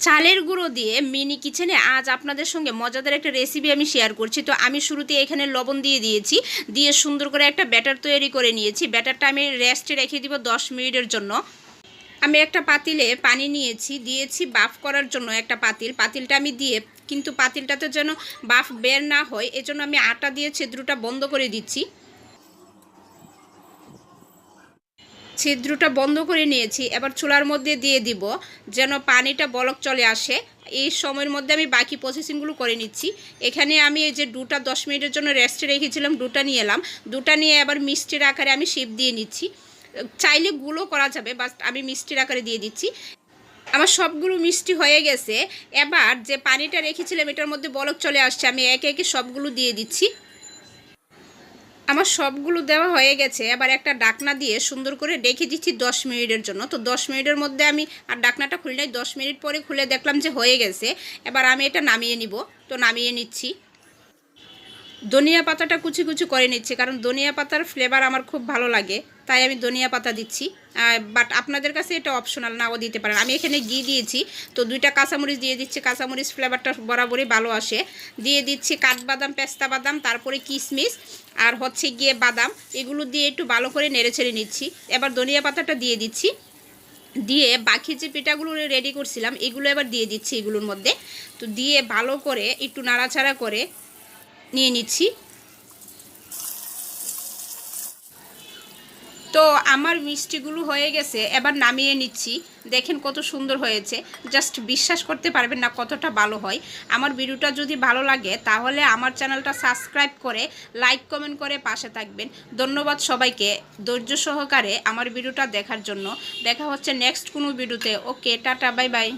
চালের গুঁড়ো দিয়ে মিনি কিচেনে আজ আপনাদের সঙ্গে মজাদার একটা রেসিপি আমি শেয়ার করছি। তো আমি শুরুতে এখানে লবণ দিয়ে দিয়েছি, দিয়ে সুন্দর করে একটা ব্যাটার তৈরি করে নিয়েছি। ব্যাটারটা আমি রেস্টে রেখে দিব 10 মিনিটের জন্য। আমি একটা পাতিলে পানি নিয়েছি, দিয়েছি বাফ করার জন্য একটা পাতিলটা আমি দিয়ে, কিন্তু পাতিলটাতে যেন বাফ বের না হয় এজন্য আমি আটা দিয়ে ছিদ্রটা বন্ধ করে দিচ্ছি। ছিদ্রটা বন্ধ করে নিয়েছি। এবার চুলার মধ্যে দিয়ে দিব যেন পানিটা বলক চলে আসে। এই সময়ের মধ্যে আমি বাকি প্রসেসিংগুলো করে নিচ্ছি। এখানে আমি এই যে ডুটা 10 মিনিটের জন্য রেস্টে রেখেছিলাম, ডুটা নিয়ে এলাম। ডুটা নিয়ে এবার মিষ্টির আকারে আমি শেপ দিয়ে নিচ্ছি। চাইলে গুলো করা যাবে, বাট আমি মিষ্টির আকারে দিয়ে দিচ্ছি। আমার সবগুলো মিষ্টি হয়ে গেছে। এবার যে পানিটা রেখেছিলাম এটার মধ্যে বলক চলে আসছে, আমি একে একে সবগুলো দিয়ে দিচ্ছি। আমার সবগুলো দেওয়া হয়ে গেছে। এবার একটা ডাকনা দিয়ে সুন্দর করে রেখে দিচ্ছি 10 মিনিটের জন্য। তো 10 মিনিটের মধ্যে আমি আর ডাকনাটা খুলে নাই, 10 মিনিট পরে খুলে দেখলাম যে হয়ে গেছে। এবার আমি এটা নামিয়ে নিব। তো নামিয়ে নিচ্ছি। ধনিয়া পাতাটা কুচি কুচি করে নিচ্ছি, কারণ ধনিয়া পাতার ফ্লেভার আমার খুব ভালো লাগে, তাই আমি ধনিয়া পাতা দিচ্ছি। বাট আপনাদের কাছে এটা অপশনাল, নাও দিতে পারেন। আমি এখানে ঘি দিয়েছি, তো 2টা কাঁচামরিচ দিয়ে দিচ্ছি। কাঁচামরিচ ফ্লেভারটা বরাবরই ভালো আসে। দিয়ে দিচ্ছি কাঠবাদাম, পেস্তা বাদাম, তারপরে কিশমিশ আর হচ্ছে গিয়ে বাদাম। এগুলো দিয়ে একটু ভালো করে নেড়েচেড়ে নিচ্ছি। এবার ধনিয়া পাতাটা দিয়ে দিচ্ছি। দিয়ে বাকি যে পিঠাগুলো রেডি করছিলাম এগুলো এবার দিয়ে দিচ্ছি এগুলোর মধ্যে। তো দিয়ে ভালো করে একটু নাড়াচাড়া করে নিয়ে নিচ্ছি। তো আমার মিষ্টিগুলো হয়ে গেছে, এবার নামিয়ে নিচ্ছি। দেখেন কত সুন্দর হয়েছে, জাস্ট বিশ্বাস করতে পারবেন না কতটা ভালো হয়। আমার ভিডিওটা যদি ভালো লাগে তাহলে আমার চ্যানেলটা সাবস্ক্রাইব করে লাইক কমেন্ট করে পাশে থাকবেন। ধন্যবাদ সবাইকে ধৈর্য সহকারে আমার ভিডিওটা দেখার জন্য। দেখা হচ্ছে নেক্সট কোনো ভিডিওতে। ওকে, টাটা, বাই বাই।